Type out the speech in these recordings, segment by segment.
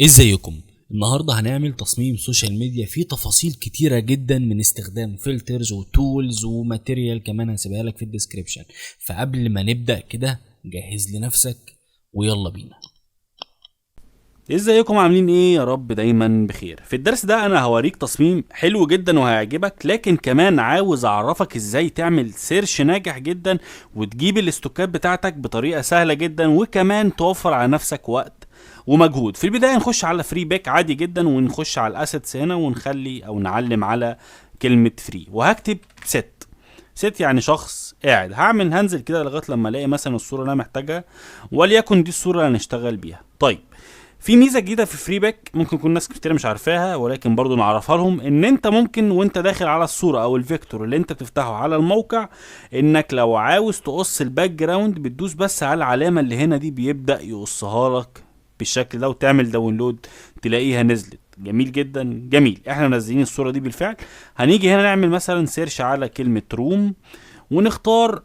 ازيكم؟ النهارده هنعمل تصميم سوشيال ميديا فيه تفاصيل كتيرة جدا من استخدام فلترز وتولز وماتيريال، كمان هسيبها لك في الديسكريبشن. فقبل ما نبدأ كده جهز لنفسك ويلا بينا. ازيكم عاملين ايه؟ يا رب دايما بخير. في الدرس ده انا هوريك تصميم حلو جدا وهيعجبك، لكن كمان عاوز اعرفك ازاي تعمل سيرش ناجح جدا وتجيب الاستوكات بتاعتك بطريقة سهلة جدا، وكمان توفر على نفسك وقت ومجهود. في البداية نخش على فري باك عادي جدا، ونخش على الاسيتس هنا ونخلي او نعلم على كلمة فري، وهكتب ست يعني شخص قاعد. هنزل كده لغايه لما الاقي مثلا الصوره اللي انا محتاجها، وليكن دي الصوره اللي هنشتغل بيها. طيب، في ميزه جديده في فري باك ممكن يكون ناس كتير مش عارفاها، ولكن برضو نعرفها لهم، ان انت ممكن وانت داخل على الصوره او الفيكتور اللي انت بتفتحه على الموقع، انك لو عاوز تقص الباك جراوند بتدوس بس على العلامه اللي هنا دي، بيبدا يقصها لك بالشكل ده، وتعمل داونلود تلاقيها نزلت. جميل جدا، جميل. احنا منزلين الصوره دي بالفعل. هنيجي هنا نعمل مثلا سيرش على كلمه روم، ونختار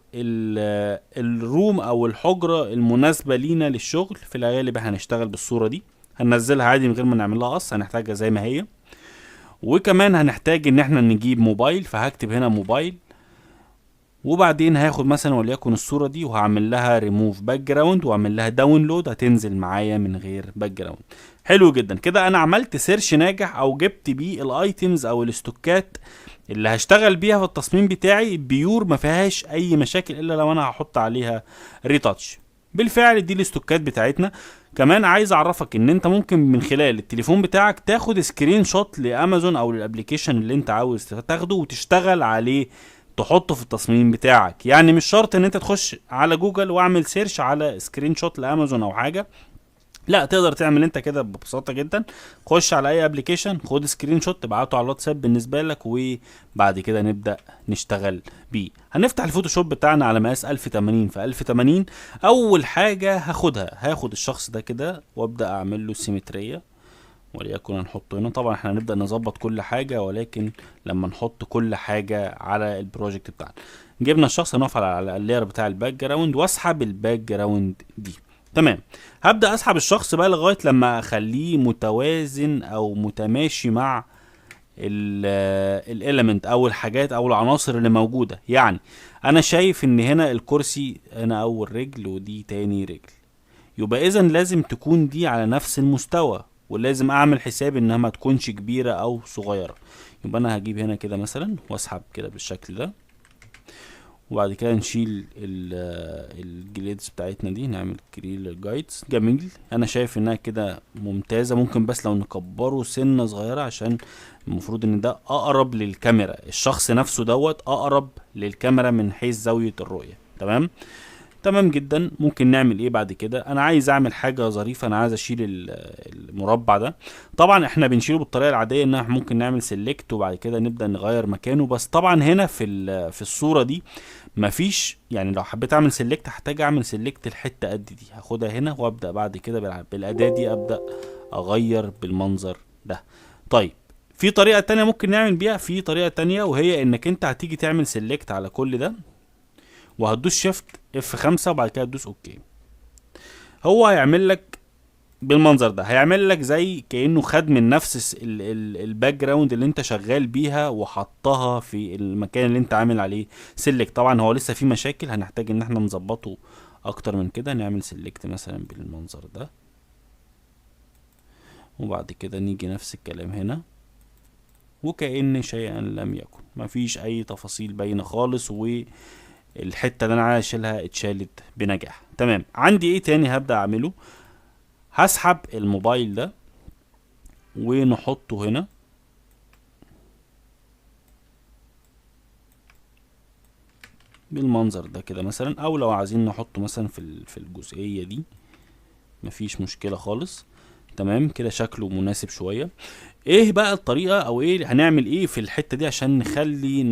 الروم او الحجره المناسبه لينا للشغل. في الغالب هنشتغل بالصوره دي، هننزلها عادي من غير ما نعمل لها قص، هنحتاجها زي ما هي. وكمان هنحتاج ان احنا نجيب موبايل، فهكتب هنا موبايل، وبعدين هاخد مثلا وليكن الصوره دي وهعمل لها ريموف باك جراوند واعمل لها داونلود، هتنزل معايا من غير باك جراوند. حلو جدا كده، انا عملت سيرش ناجح او جبت بيه الايتمز او الاستوكات اللي هشتغل بيها في التصميم بتاعي بيور، ما فيهاش اي مشاكل الا لو انا هحط عليها ريتاتش. بالفعل دي الاستوكات بتاعتنا. كمان عايز اعرفك ان انت ممكن من خلال التليفون بتاعك تاخد سكرين شوت لامازون او للابليكيشن اللي انت عاوز تاخده وتشتغل عليه، تحطه في التصميم بتاعك. يعني مش شرط ان انت تخش على جوجل واعمل سيرش على سكرين شوت لامازون او حاجه، لا، تقدر تعمل انت كده ببساطه جدا. خش على اي ابلكيشن، خد سكرين شوت، تبعته على الواتساب بالنسبه لك، وبعد كده نبدا نشتغل بيه. هنفتح الفوتوشوب بتاعنا على مقاس 1080 في 1080. اول حاجه هاخد الشخص ده كده وابدا اعمل له سيمتريه، وليكن هنحطه هنا. طبعا احنا هنبدا نظبط كل حاجه، ولكن لما نحط كل حاجه على البروجكت بتاعنا. جبنا الشخص، هنقف على اللاير بتاع الباك جراوند واسحب الباك جراوند دي. تمام. هبدا اسحب الشخص بقى لغايه لما اخليه متوازن او متماشي مع الاليمنت او الحاجات او العناصر اللي موجوده. يعني انا شايف ان هنا الكرسي هنا اول رجل ودي تاني رجل، يبقى اذا لازم تكون دي على نفس المستوى، ولازم اعمل حساب انها ما تكونش كبيره او صغيره. يبقى انا هجيب هنا كده مثلا واسحب كده بالشكل ده، وبعد كده نشيل الجليدز بتاعتنا دي، نعمل كريل جايدز. جميل، انا شايف انها كده ممتازه. ممكن بس لو نكبره سنه صغيره، عشان المفروض ان ده اقرب للكاميرا، الشخص نفسه دوت اقرب للكاميرا من حيث زاويه الرؤيه. تمام، تمام جدا. ممكن نعمل ايه بعد كده؟ انا عايز اعمل حاجه ظريفه، انا عايز اشيل المربع ده. طبعا احنا بنشيله بالطريقه العاديه، ان احنا ممكن نعمل سيلكت وبعد كده نبدا نغير مكانه. بس طبعا هنا في الصوره دي مفيش، يعني لو حبيت اعمل سيلكت هحتاج اعمل سيلكت الحته قد دي، هاخدها هنا وابدا بعد كده بالاداه دي ابدا اغير بالمنظر ده. طيب، في طريقه تانية ممكن نعمل بيها، في طريقه تانية، وهي انك انت هتيجي تعمل سيلكت على كل ده، وهتدوس شيفت F5 وبعد كده تدوس اوكي. هو هيعمل لك بالمنظر ده، هيعمل لك زي كانه خد من نفس الباك جراوند اللي انت شغال بيها وحطها في المكان اللي انت عامل عليه سيلكت. طبعا هو لسه في مشاكل، هنحتاج ان احنا نظبطه اكتر من كده. نعمل سيلكت مثلا بالمنظر ده، وبعد كده نيجي نفس الكلام هنا، وكأن شيئا لم يكن، مفيش اي تفاصيل باينه خالص، والحته اللي انا عايز اشيلها اتشالت بنجاح. تمام. عندي ايه تاني هبدا اعمله؟ هسحب الموبايل ده ونحطه هنا بالمنظر ده كده مثلا، او لو عايزين نحطه مثلا في الجزئيه دي مفيش مشكله خالص. تمام كده، شكله مناسب شويه. ايه بقى الطريقه او ايه هنعمل ايه في الحته دي عشان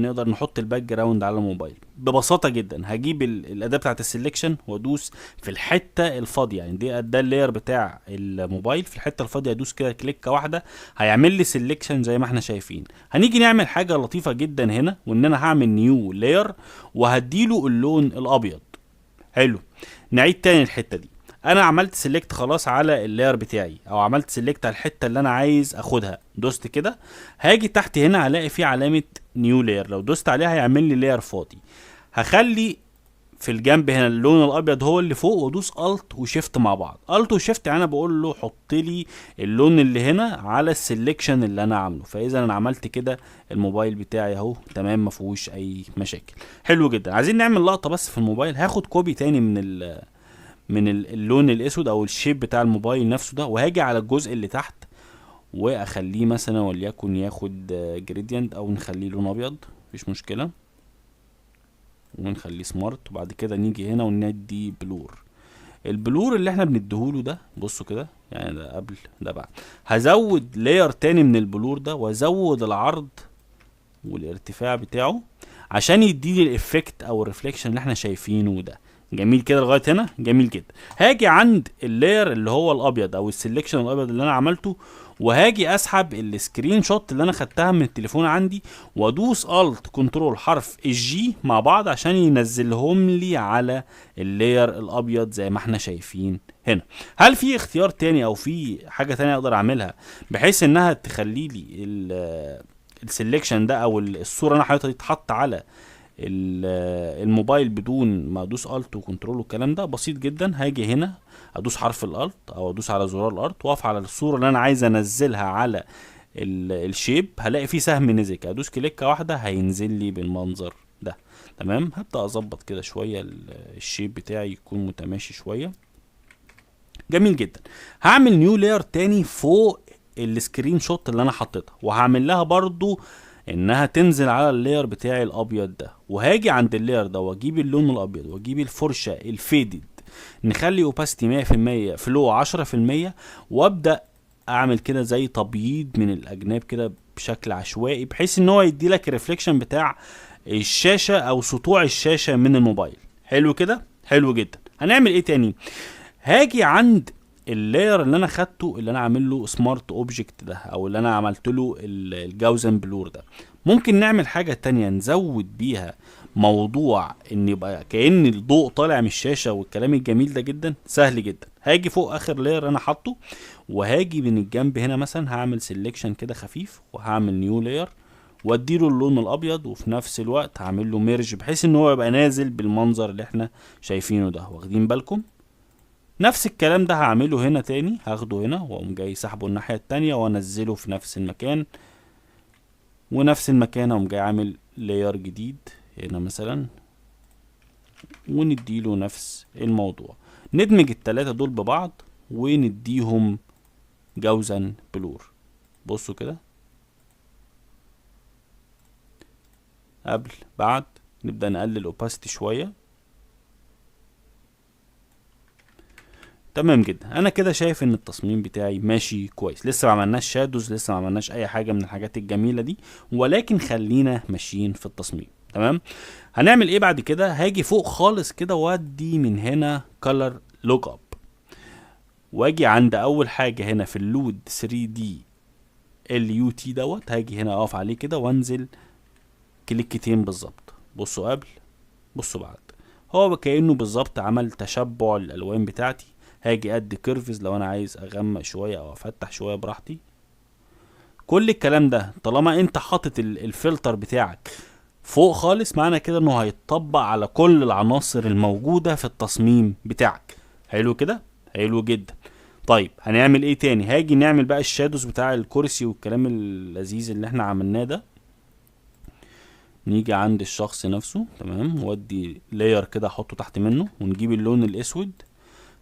نقدر نحط الباك جراوند على الموبايل؟ ببساطه جدا، هجيب الاداه بتاعه السلكشن وادوس في الحته الفاضيه، يعني ده اللاير بتاع الموبايل، في الحته الفاضيه ادوس كده كليكه واحده هيعمل لي سلكشن زي ما احنا شايفين. هنيجي نعمل حاجه لطيفه جدا هنا، وان انا هعمل نيو لاير وهديله اللون الابيض. حلو، نعيد تاني الحته دي. انا عملت سيلكت خلاص على اللاير بتاعي، او عملت سيلكت على الحته اللي انا عايز اخدها، دوست كده. هاجي تحت هنا هلاقي في علامه نيو لاير، لو دوست عليها هيعمل لي لاير فاضي. هخلي في الجنب هنا اللون الابيض هو اللي فوق، وادوس الت وشيفت مع بعض. الت وشيفت يعني انا بقول له حط لي اللون اللي هنا على السلكشن اللي انا عامله. فاذا انا عملت كده الموبايل بتاعي اهو تمام، ما فيهوش اي مشاكل. حلو جدا. عايزين نعمل لقطه بس في الموبايل، هاخد كوبي تاني من اللون الاسود او الشيب بتاع الموبايل نفسه ده، وهاجي على الجزء اللي تحت واخليه مثلا وليكن ياخد جريدينت، او نخليه لون ابيض مفيش مشكله، ونخليه سمارت. وبعد كده نيجي هنا وندي بلور. البلور اللي احنا بنديهوله ده بصوا كده، يعني ده قبل ده بعد. هزود لاير تاني من البلور ده، وازود العرض والارتفاع بتاعه عشان يديني الافكت او الريفليكشن اللي احنا شايفينه ده. جميل كده لغايه هنا، جميل جدا. هاجي عند اللاير اللي هو الابيض او السلكشن الابيض اللي انا عملته، وهاجي اسحب السكرين شوت اللي انا خدتها من التليفون عندي، وادوس الت كنترول حرف الجي مع بعض عشان ينزلهم لي على اللاير الابيض زي ما احنا شايفين هنا. هل في اختيار تاني او في حاجه تانية اقدر اعملها بحيث انها تخلي لي السلكشن ده او الصوره اللي انا حاططها تتحط على الموبايل بدون ما ادوس الت وكنترول والكلام ده؟ بسيط جدا. هاجي هنا ادوس حرف الالت او ادوس على زرار الالت، واقف على الصوره اللي انا عايز انزلها على الشيب، هلاقي فيه سهم نزل، ادوس كليكه واحده هينزل لي بالمنظر ده. تمام. هبدا اظبط كده شويه الشيب بتاعي يكون متماشي شويه. جميل جدا. هعمل نيو لاير تاني فوق السكرين شوت اللي انا حطيتها، وهعمل لها برضو انها تنزل على اللاير بتاعي الابيض ده. وهاجي عند اللاير ده واجيب اللون الابيض واجيب الفرشه الفيدد، نخلي اوباسيتي 100%، فلو 10%، وابدا اعمل كده زي تبييض من الاجناب كده بشكل عشوائي، بحيث ان هو يدي لك الريفليكشن بتاع الشاشه او سطوع الشاشه من الموبايل. حلو كده، حلو جدا. هنعمل ايه تاني؟ هاجي عند اللاير اللي انا خدته اللي انا عامل له سمارت اوبجكت ده، او اللي انا عملت له الجاوزن بلور ده. ممكن نعمل حاجه تانية نزود بيها موضوع ان يبقى كأن الضوء طالع من الشاشه والكلام الجميل ده. جدا سهل جدا. هاجي فوق اخر لاير انا حاطه، وهاجي من الجنب هنا مثلا هعمل سيلكشن كده خفيف، وهعمل نيو لاير واديله اللون الابيض، وفي نفس الوقت هعمل له ميرج بحيث ان هو يبقى نازل بالمنظر اللي احنا شايفينه ده. واخدين بالكم؟ نفس الكلام ده هعمله هنا تاني. هاخده هنا واقوم جاي سحبه الناحيه التانيه وانزله في نفس المكان، ونفس المكان اقوم جاي عامل لاير جديد هنا مثلا، ونديله نفس الموضوع. ندمج التلاتة دول ببعض ونديهم جوزن بلور. بصوا كده، قبل بعد. نبدأ نقلل اوباسيتي شوية. تمام جدا. انا كده شايف ان التصميم بتاعي ماشي كويس. لسه ما عملناش شادوز، لسه ما عملناش اي حاجه من الحاجات الجميله دي، ولكن خلينا ماشيين في التصميم. تمام. هنعمل ايه بعد كده؟ هاجي فوق خالص كده وادي من هنا color لوك اب، واجي عند اول حاجه هنا في اللود 3 دي LUT دوت. هاجي هنا اقف عليه كده وانزل كليكتين بالظبط. بصوا قبل، بصوا بعد. هو كأنه بالظبط عمل تشبع الالوان بتاعتي. هاجي ادي كيرفز لو انا عايز اغمق شويه او افتح شويه براحتي. كل الكلام ده طالما انت حاطط الفلتر بتاعك فوق خالص، معنى كده انه هيتطبق على كل العناصر الموجوده في التصميم بتاعك. حلو كده، حلو جدا. طيب هنعمل ايه تاني؟ هاجي نعمل بقى الشادوز بتاع الكرسي والكلام اللذيذ اللي احنا عملناه ده. نيجي عند الشخص نفسه، تمام، وادي لاير كده احطه تحت منه، ونجيب اللون الاسود،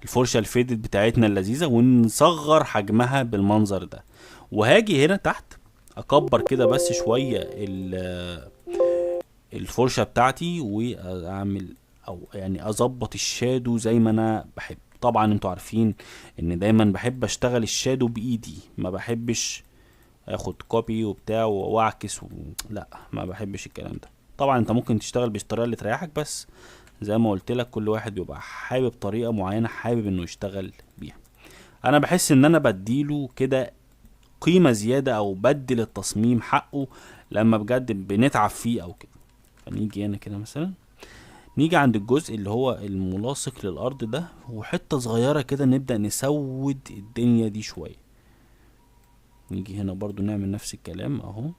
الفرشه الفيدد بتاعتنا اللذيذه، ونصغر حجمها بالمنظر ده. وهاجي هنا تحت اكبر كده بس شويه الفرشه بتاعتي، واعمل او يعني اظبط الشادو زي ما انا بحب. طبعا انتوا عارفين ان دايما بحب اشتغل الشادو بايدي، ما بحبش اخد كوبي وبتاع واعكس لا، ما بحبش الكلام ده. طبعا انت ممكن تشتغل بالطريقه اللي تريحك، بس زي ما قلت لك كل واحد بيبقى حابب طريقه معينه حابب انه يشتغل بيها. انا بحس ان انا بديله كده قيمه زياده، او بدل التصميم حقه لما بجد بنتعب فيه او كده. فنيجي هنا كده مثلا نيجي عند الجزء اللي هو الملاصق للارض ده، وحته صغيره كده نبدا نسود الدنيا دي شويه. نيجي هنا برضو نعمل نفس الكلام اهو.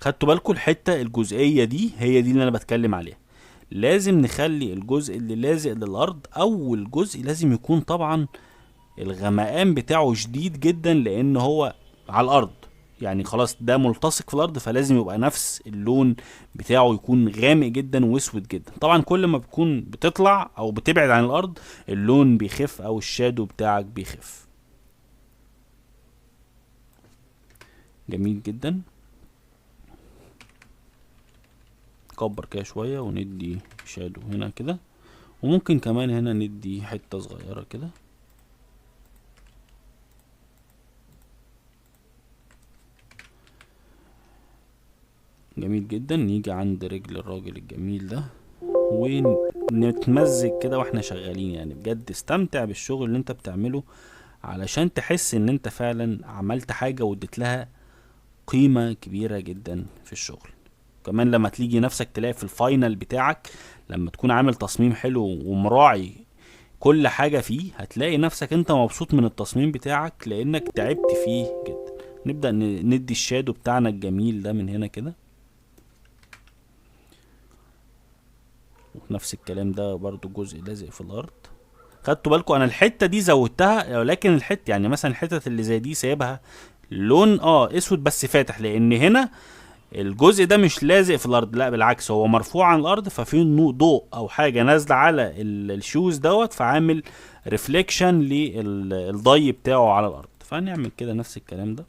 خدتوا بالكم الحته الجزئيه دي هي دي اللي انا بتكلم عليها. لازم نخلي الجزء اللي لازق للارض اول جزء لازم يكون طبعا الغمقان بتاعه شديد جدا، لان هو على الارض يعني خلاص ده ملتصق في الارض، فلازم يبقى نفس اللون بتاعه يكون غامق جدا واسود جدا. طبعا كل ما بتكون بتطلع او بتبعد عن الارض اللون بيخف او الشادو بتاعك بيخف. جميل جدا. نكبر كده شوية وندي شادو هنا كده، وممكن كمان هنا ندي حتة صغيرة كده. جميل جدا. نيجي عند رجل الراجل الجميل ده ونتمزج كده واحنا شغالين، يعني بجد استمتع بالشغل اللي انت بتعمله علشان تحس ان انت فعلا عملت حاجة واديت لها قيمة كبيرة جدا في الشغل. كمان لما تيجي نفسك تلاقي في الفاينل بتاعك لما تكون عامل تصميم حلو ومراعي كل حاجة فيه، هتلاقي نفسك انت مبسوط من التصميم بتاعك لانك تعبت فيه جدا. نبدأ ندي الشادو بتاعنا الجميل ده من هنا كده، نفس الكلام ده برضو جزء لازق في الارض. خدتوا بالكم انا الحته دي زودتها، ولكن الحته يعني مثلا الحتت اللي زي دي سايبها لون اسود بس فاتح، لان هنا الجزء ده مش لازق في الارض، لا بالعكس هو مرفوع عن الارض، ففي ضوء او حاجه نازله على الشوز دوت، فعامل ريفليكشن للضي بتاعه على الارض. فنعمل كده نفس الكلام ده.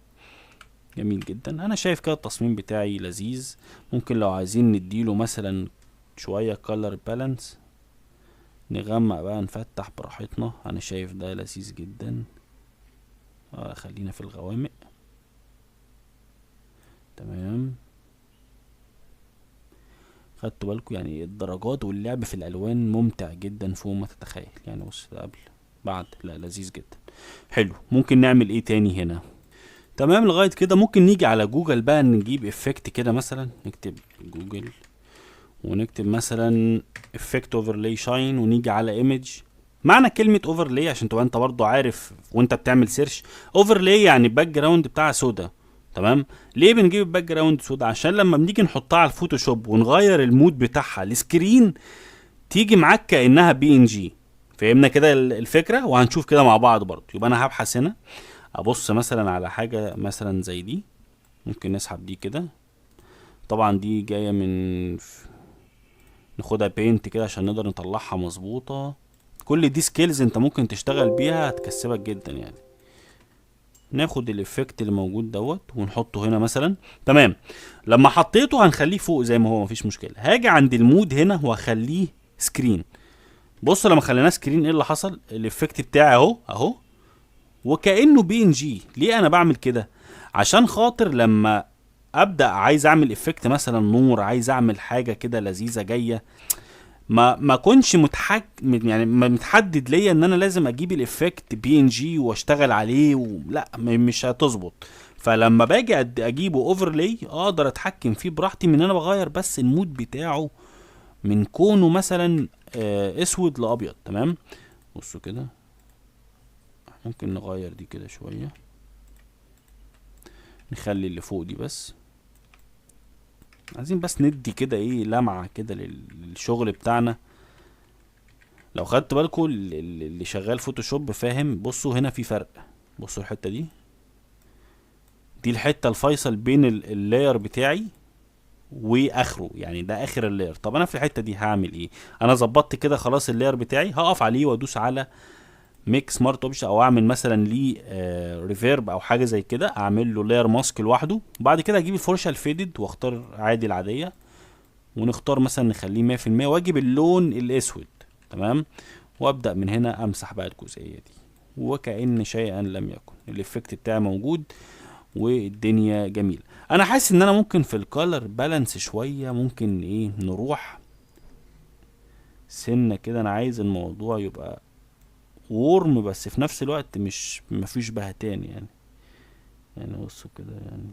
جميل جدا. انا شايف كده التصميم بتاعي لذيذ. ممكن لو عايزين نديله مثلا شويه color balance، نغمق بقى نفتح براحتنا. انا شايف ده لذيذ جدا. خلينا في الغوامق. تمام. خدتوا بالكم يعني الدرجات واللعب في الالوان ممتع جدا فوق ما تتخيل. يعني بص ده قبل بعد، لا لذيذ جدا. حلو. ممكن نعمل ايه تاني هنا؟ تمام لغايه كده ممكن نيجي على جوجل بقى نجيب افكت كده، مثلا نكتب جوجل ونكتب مثلا افكت اوفرلاي شاين، ونيجي على ايمج. معنى كلمه اوفرلاي عشان تبقى انت برضو عارف وانت بتعمل سيرش، اوفرلاي يعني باك جراوند بتاعها سودا. تمام. ليه بنجيب الباك جراوند سودا؟ عشان لما بنيجي نحطها على الفوتوشوب ونغير المود بتاعها السكرين تيجي معاك كانها بي ان جي. فهمنا كده الفكره؟ وهنشوف كده مع بعض برضو. يبقى انا هبحث هنا ابص مثلا على حاجه مثلا زي دي. ممكن نسحب دي كده. طبعا دي جايه من ناخدها بينت كده عشان نقدر نطلعها مظبوطه. كل دي سكيلز انت ممكن تشتغل بيها هتكسبك جدا يعني. ناخد الافكت اللي موجود دوت ونحطه هنا مثلا. تمام. لما حطيته هنخليه فوق زي ما هو مفيش مشكله. هاجي عند المود هنا وهخليه سكرين. بص لما خليناه سكرين ايه اللي حصل؟ الافكت بتاعي اهو وكانه بي ان جي. ليه انا بعمل كده؟ عشان خاطر لما ابدا عايز اعمل افكت مثلا نور، عايز اعمل حاجه كده لذيذه جايه، ما كنش يعني متحدد ليا ان انا لازم اجيب الافكت بي ان جي واشتغل عليه لا مش هتظبط. فلما باجي اجيبه اوفرلاي اقدر اتحكم فيه براحتي، من انا بغير بس المود بتاعه من كونه مثلا اسود لابيض. تمام. بصوا كده ممكن نغير دي كده شويه، نخلي اللي فوق دي بس. عايزين بس ندي كده ايه لمعة كده للشغل بتاعنا. لو خدت بالكم اللي شغال فوتوشوب فاهم. بصوا هنا في فرق. بصوا الحتة دي الحتة الفيصل بين اللاير بتاعي واخره، يعني ده اخر اللاير. طب انا في الحتة دي هعمل ايه؟ انا ظبطت كده خلاص اللاير بتاعي، هقف عليه وادوس على ميك سمارت اوبجكت، او اعمل مثلا ليه ريفيرب او حاجه زي كده، اعمل له لاير ماسك لوحده. وبعد كده اجيب الفرشه الفيدد واختار عادي العاديه، ونختار مثلا نخليه 100%، واجيب اللون الاسود. تمام. وابدا من هنا امسح بقى الجزئيه دي وكأن شيئا لم يكن. الافكت بتاعي موجود والدنيا جميله. انا حاسس ان انا ممكن في الكالر بالانس شويه ممكن ايه نروح سنه كده. انا عايز الموضوع يبقى وورم بس في نفس الوقت مفيش بهتان يعني. بصوا كده يعني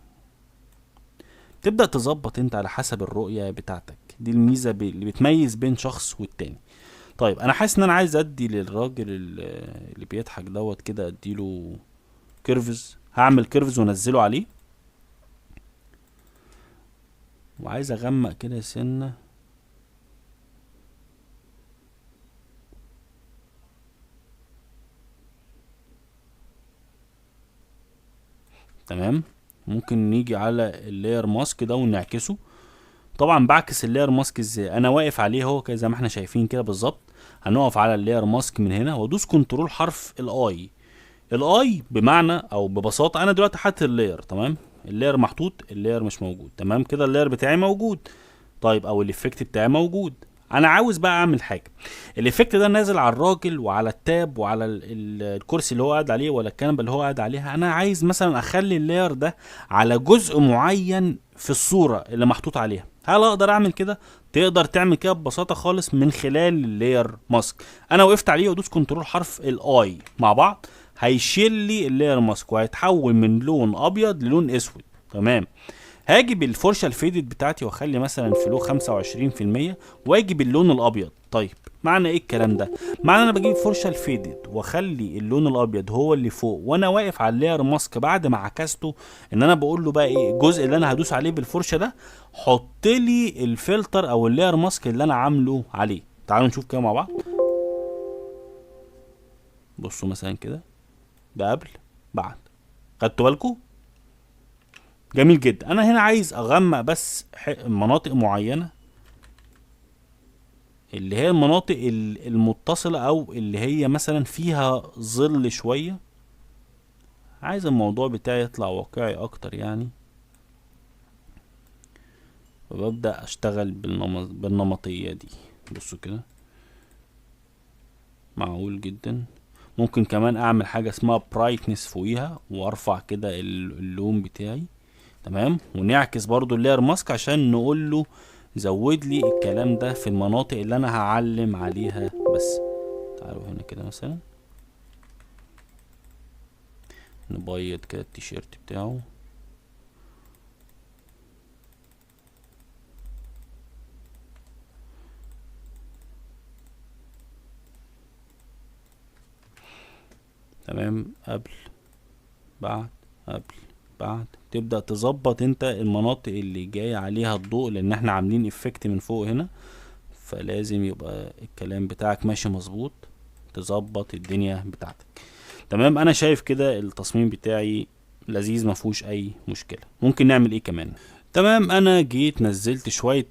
تبدأ تظبط انت على حسب الرؤية بتاعتك. دي الميزة اللي بتميز بين شخص والتاني. طيب انا حاسس ان انا عايز ادي للراجل اللي بيضحك دوت كده، اديله كيرفز. هعمل كيرفز وانزله عليه، وعايز اغمق كده سنة. تمام. ممكن نيجي على اللاير ماسك ده ونعكسه. طبعا بعكس اللاير ماسك ازاي؟ انا واقف عليه اهو كده زي ما احنا شايفين كده بالظبط. هنقف على اللاير ماسك من هنا وادوس كنترول حرف الاي. الاي بمعنى او ببساطه انا دلوقتي حاطط اللاير، تمام، اللاير محطوط، اللاير مش موجود، تمام كده اللاير بتاعي موجود. طيب او الايفكت بتاعي موجود. انا عاوز بقى اعمل حاجه. الايفكت ده نازل على الراجل وعلى التاب وعلى الكرسي اللي هو قاعد عليه ولا الكنبه اللي هو قاعد عليها. انا عايز مثلا اخلي اللاير ده على جزء معين في الصوره اللي محطوط عليها. هل اقدر اعمل كده؟ تقدر تعمل كده ببساطه خالص من خلال اللاير ماسك. انا وقفت عليه وادوس كنترول حرف الاي مع بعض، هيشيل لي اللاير ماسك وهيتحول من لون ابيض للون اسود. تمام. هاجي بالفرشه الفيدد بتاعتي واخلي مثلا فلو 25%، واجي باللون الابيض. طيب معنى ايه الكلام ده؟ معنى انا بجيب فرشه الفيدد واخلي اللون الابيض هو اللي فوق وانا واقف على اللاير ماسك بعد ما عكسته، ان انا بقول له بقى ايه الجزء اللي انا هدوس عليه بالفرشه ده، حط لي الفلتر او اللاير ماسك اللي انا عامله عليه. تعالوا نشوف كده مع بعض. بصوا مثلا كده، ده قبل بعد. خدتوا بالكم؟ جميل جدا. انا هنا عايز اغمق بس مناطق معينه، اللي هي المناطق المتصله او اللي هي مثلا فيها ظل شويه. عايز الموضوع بتاعي يطلع واقعي اكتر يعني، فببدأ اشتغل بالنمطيه دي. بصوا كده، معقول جدا. ممكن كمان اعمل حاجه اسمها برايتنس فوقيها وارفع كده اللون بتاعي. تمام. ونعكس برضو اللاير ماسك عشان نقول له زود لي الكلام ده في المناطق اللي انا هعلم عليها بس. تعالوا هنا كده مثلا نبيض كده التيشيرت بتاعه. تمام. قبل بعد قبل بعد. تبدأ تظبط انت المناطق اللي جاي عليها الضوء، لان احنا عاملين افكت من فوق هنا، فلازم يبقى الكلام بتاعك ماشي مظبوط. تظبط الدنيا بتاعتك. تمام. انا شايف كده التصميم بتاعي لذيذ مفهوش اي مشكلة. ممكن نعمل ايه كمان؟ تمام. انا جيت نزلت شوية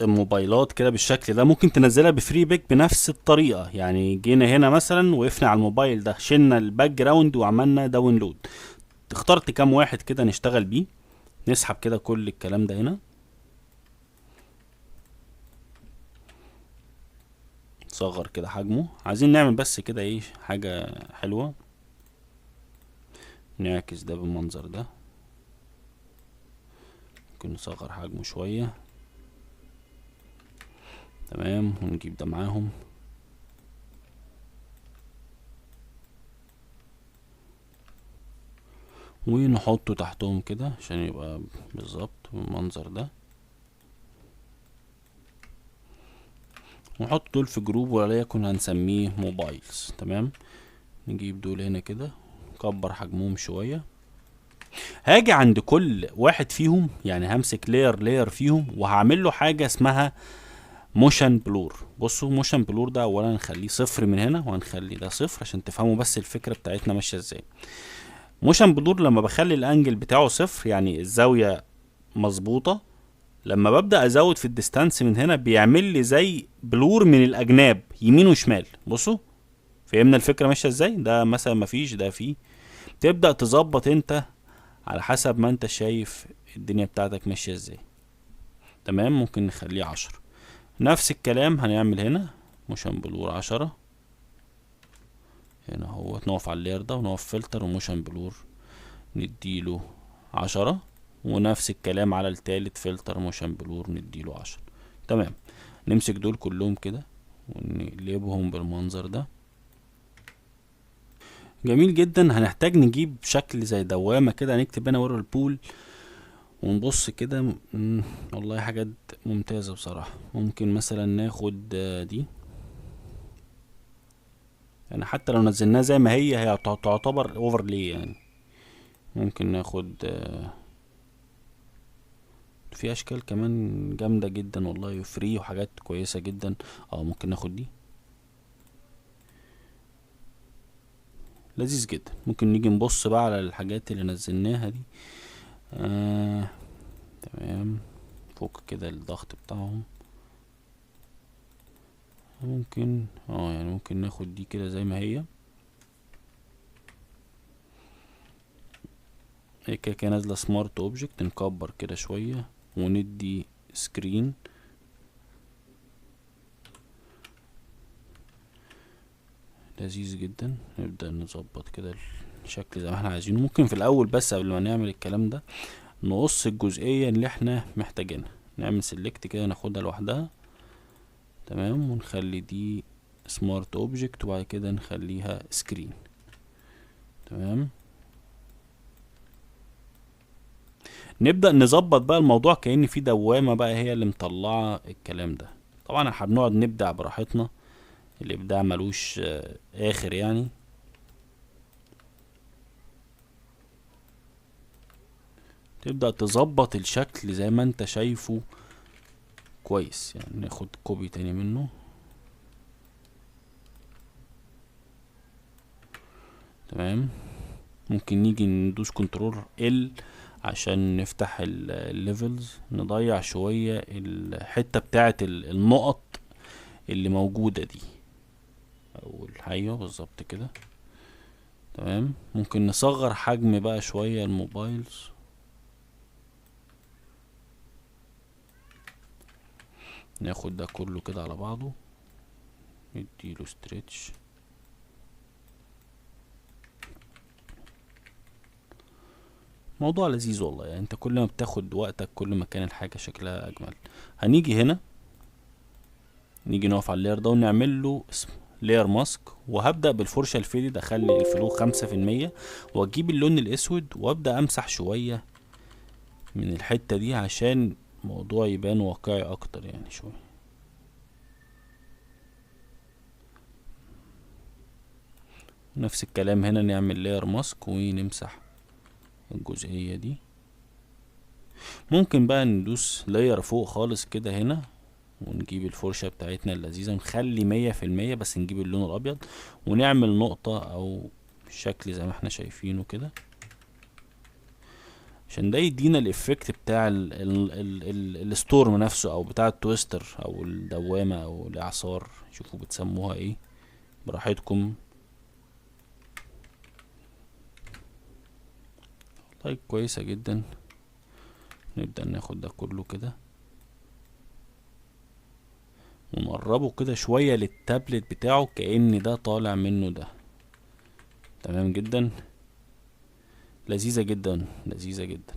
موبايلات كده بالشكل ده، ممكن تنزلها بفري بيك بنفس الطريقة. يعني جينا هنا مثلا وقفنا على الموبايل ده، شلنا الباك جراوند وعملنا داونلود. اخترت كام واحد كده نشتغل بيه. نسحب كده كل الكلام ده هنا، صغر كده حجمه. عايزين نعمل بس كده ايه حاجة حلوة. نعكس ده بالمنظر ده. ممكن نصغر حجمه شوية. تمام. ونجيب ده معاهم. ونحطه تحتهم كده عشان يبقى بالظبط بالمنظر ده. ونحط دول في جروب وليكن هنسميه موبايلز. تمام. نجيب دول هنا كده، نكبر حجمهم شوية. هاجي عند كل واحد فيهم، يعني همسك لاير فيهم وهعمل له حاجة اسمها موشن بلور. بصوا موشن بلور ده اولا نخليه صفر من هنا وهنخلي ده صفر عشان تفهموا بس الفكرة بتاعتنا ماشية ازاي. موشن بلور لما بخلي الانجل بتاعه صفر يعني الزاوية مظبوطة، لما ببدأ ازود في الديستانس من هنا بيعمل لي زي بلور من الاجناب يمين وشمال. بصوا فهمنا الفكرة ماشية ازاي؟ ده مثلا مفيش، ده فيه. تبدأ تظبط انت على حسب ما انت شايف الدنيا بتاعتك ماشية ازاي. تمام. ممكن نخليه 10. نفس الكلام هنعمل هنا موشن بلور 10 هنا. هو نقف على اللاير ده ونقف فلتر وموشن بلور نديله 10. ونفس الكلام على التالت فلتر موشن بلور نديله 10. تمام. نمسك دول كلهم كده ونقلبهم بالمنظر ده. جميل جدا. هنحتاج نجيب شكل زي دوامة كده نكتب هنا ورا البول ونبص كده والله حاجات ممتازة بصراحة. ممكن مثلا ناخد دي، يعني حتى لو نزلناها زي ما هي تعتبر اوفرلي يعني. ممكن ناخد في اشكال كمان جامدة جدا والله، فري وحاجات كويسة جدا. ممكن ناخد دي، لذيذ جدا. ممكن نيجي نبص بقى على الحاجات اللي نزلناها دي. تمام، فوق كده الضغط بتاعهم. ممكن يعني ممكن ناخد دي كده زي ما هي كده نازلة سمارت اوبجكت. نكبر كده شوية وندي سكرين. لذيذ جدا. نبدأ نظبط كده الشكل زي ما احنا عايزينه. ممكن في الاول بس قبل ما نعمل الكلام ده نقص الجزئية اللي احنا محتاجينها. نعمل سيلكت كده، ناخدها لوحدها. تمام، ونخلي دي سمارت اوبجكت وبعد كده نخليها سكرين. تمام، نبدأ نظبط بقى الموضوع كأن في دوامة بقى هي اللي مطلعة الكلام ده. طبعا احنا بنقعد نبدع براحتنا، الابداع ملوش اخر يعني. تبدأ تظبط الشكل زي ما انت شايفه كويس. يعني ناخد كوبي تاني منه. تمام، ممكن نيجي ندوس كنترول ال عشان نفتح الليفلز. نضيع شوية الحتة بتاعت النقط اللي موجودة دي، او ايوه بالظبط كده. تمام، ممكن نصغر حجم بقى شوية الموبايلز. ناخد ده كله كده على بعضه، نديله ستريتش. موضوع لذيذ والله. يعني انت كل ما بتاخد وقتك كل ما كان الحاجة شكلها اجمل. هنيجي هنا، نيجي نقف على اللاير ده ونعمل له اسم لاير ماسك. وهبدأ بالفرشة الفيدد، اخلي الفلو 5%، واجيب اللون الاسود وابدأ امسح شوية من الحتة دي عشان الموضوع يبان واقعي اكتر يعني شوية. نفس الكلام هنا، نعمل لاير ماسك ونمسح الجزئية دي. ممكن بقى ندوس لاير فوق خالص كده هنا، ونجيب الفرشة بتاعتنا اللذيذة، نخلي 100% بس نجيب اللون الابيض، ونعمل نقطة او شكل زي ما احنا شايفينه كده، عشان ده يدينا الافكت بتاع الستورم نفسه، او بتاع التويستر او الدوامة او الاعصار. شوفوا بتسموها ايه براحتكم. طيب كويسة جدا. نبدأ ناخد ده كله كده ونقربه كده شوية للتابلت بتاعه كأن ده طالع منه ده. تمام جدا، لذيذة جدا لذيذة جدا.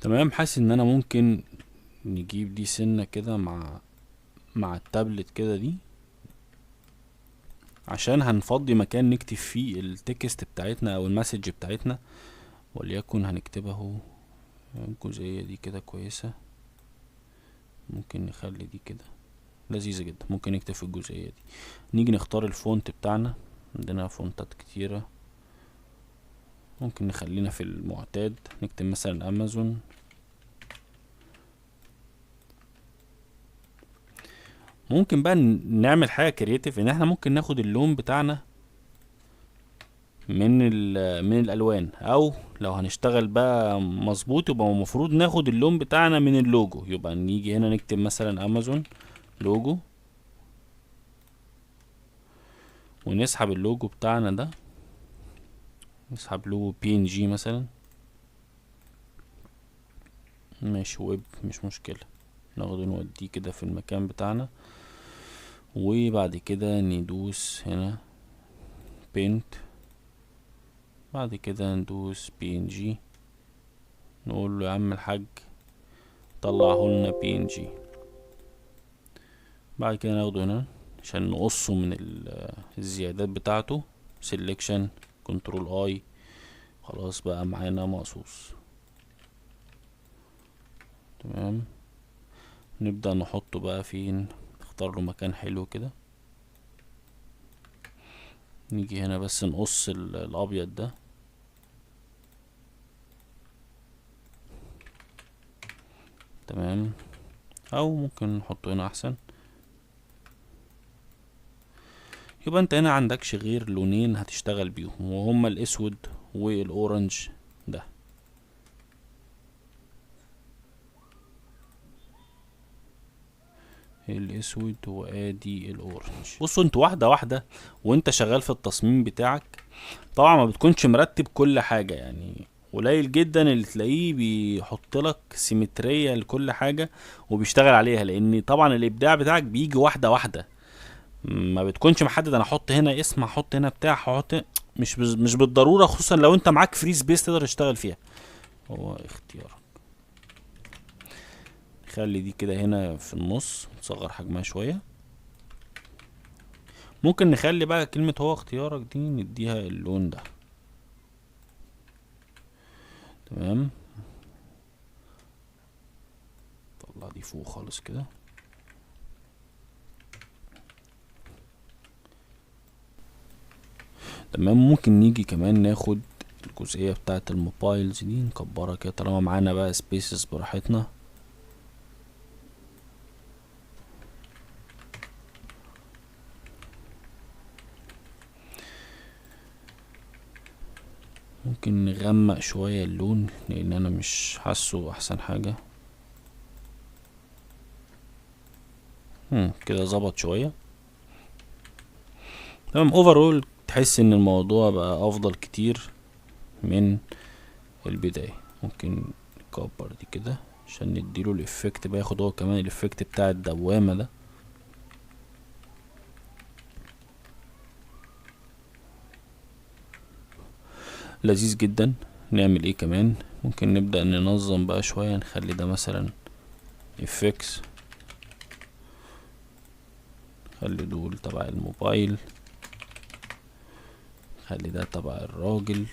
تمام، حاسس ان انا ممكن نجيب دي سنة كده مع التابلت كده دي، عشان هنفضي مكان نكتب فيه التكست بتاعتنا او المسج بتاعتنا. وليكن هنكتبه الجزئية دي كده كويسة. ممكن نخلي دي كده لذيذة جدا. ممكن نكتب في الجزئية دي. نيجي نختار الفونت بتاعنا، عندنا فونتات كتيرة. ممكن نخلينا في المعتاد، نكتب مثلا امازون. ممكن بقى نعمل حاجة كرياتيف، ان احنا ممكن ناخد اللون بتاعنا من الالوان، او لو هنشتغل بقى مظبوط يبقى المفروض ناخد اللون بتاعنا من اللوجو. يبقى نيجي هنا نكتب مثلا امازون لوجو، ونسحب اللوجو بتاعنا ده، نسحب لوجو PNG مثلا. ماشي، ويب مش مشكلة. ناخده نوديه كده في المكان بتاعنا، وبعد كده ندوس هنا بينت. بعد كده ندوس PNG، نقول له يا عم الحاج طلعه لنا PNG. بعد كده ناخده هنا عشان نقصه من الزيادات بتاعته، selection كنترول I. خلاص بقى معانا مقصوص. تمام. نبدأ نحطه بقى فين، نختار له مكان حلو كده. نيجي هنا بس نقص الابيض ده. تمام، او ممكن نحطه هنا احسن. يبقى انت هنا عندكش غير لونين هتشتغل بيهم، وهما الاسود والاورنج ده. الاسود وادي الاورنج. بصوا انتوا واحده واحده وانت شغال في التصميم بتاعك، طبعا ما بتكونش مرتب كل حاجه، يعني قليل جدا اللي تلاقيه بيحط لك سيمتريه لكل حاجه وبيشتغل عليها، لان طبعا الابداع بتاعك بيجي واحده واحده. ما بتكونش محدد انا احط هنا اسم، احط هنا بتاع، احط مش بالضروره، خصوصا لو انت معاك فري سبيس تقدر تشتغل فيها. هو اختيارك. خلي دي كده هنا في النص، نصغر حجمها شويه. ممكن نخلي بقى كلمة هو اختيارك دي نديها اللون ده. تمام، طلع دي فوق خالص كده. تمام، ممكن نيجي كمان ناخد الجزئية بتاعة الموبايلز دي نكبرها كده طالما معانا بقى سبيسز براحتنا. ممكن نغمق شوية اللون لان انا مش حاسه احسن حاجة. كده ظبط شوية. تمام، اوفرول تحس ان الموضوع بقى افضل كتير من البداية. ممكن نكبر دي كده عشان نديله الافكت بقى، ياخد هو كمان الافكت بتاع الدوامة ده. لذيذ جدا. نعمل ايه كمان؟ ممكن نبدأ ننظم بقى شوية، نخلي ده مثلا effects، خلي دول تبع الموبايل، خلي ده تبع الراجل،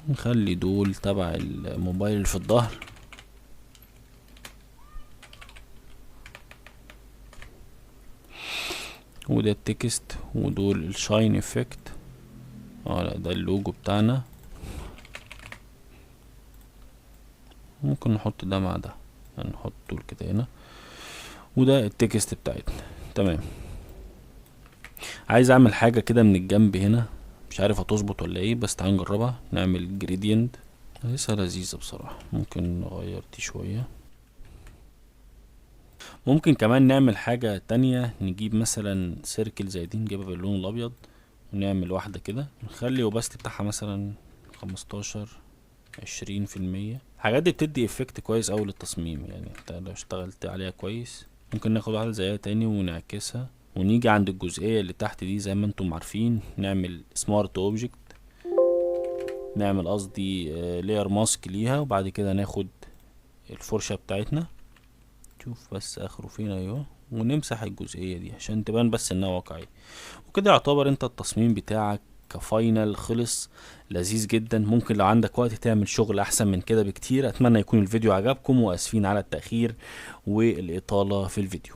نخلي دول تبع الموبايل في الظهر، وده التكست، ودول الشاين افكت. لا ده اللوجو بتاعنا. ممكن نحط ده مع ده، يعني نحط دول كده هنا، وده التكست بتاعتنا. تمام، عايز اعمل حاجة كده من الجنب هنا، مش عارف هتظبط ولا ايه، بس تعال نجربها. نعمل جريدينت، لسه لذيذة بصراحة. ممكن نغير دي شوية. ممكن كمان نعمل حاجة تانية، نجيب مثلا سيركل زي دي نجيبها باللون الابيض، ونعمل واحدة كده، نخلي وباستي بتاعها مثلا 15-20%. الحاجات دي بتدي افكت كويس اوي للتصميم، يعني انت لو اشتغلت عليها كويس. ممكن ناخد واحدة زيها تاني ونعكسها، ونيجي عند الجزئية اللي تحت دي زي ما انتم عارفين، نعمل سمارت اوبجكت، نعمل قصدي لاير ماسك ليها، وبعد كده ناخد الفرشة بتاعتنا، شوف بس اخره فين، ايوه، ونمسح الجزئية دي عشان تبان بس انها واقعية. وكده يعتبر انت التصميم بتاعك كفاينل خلص. لذيذ جدا. ممكن لو عندك وقت تعمل شغل احسن من كده بكتير. اتمنى يكون الفيديو عجبكم، واسفين على التأخير والإطالة في الفيديو.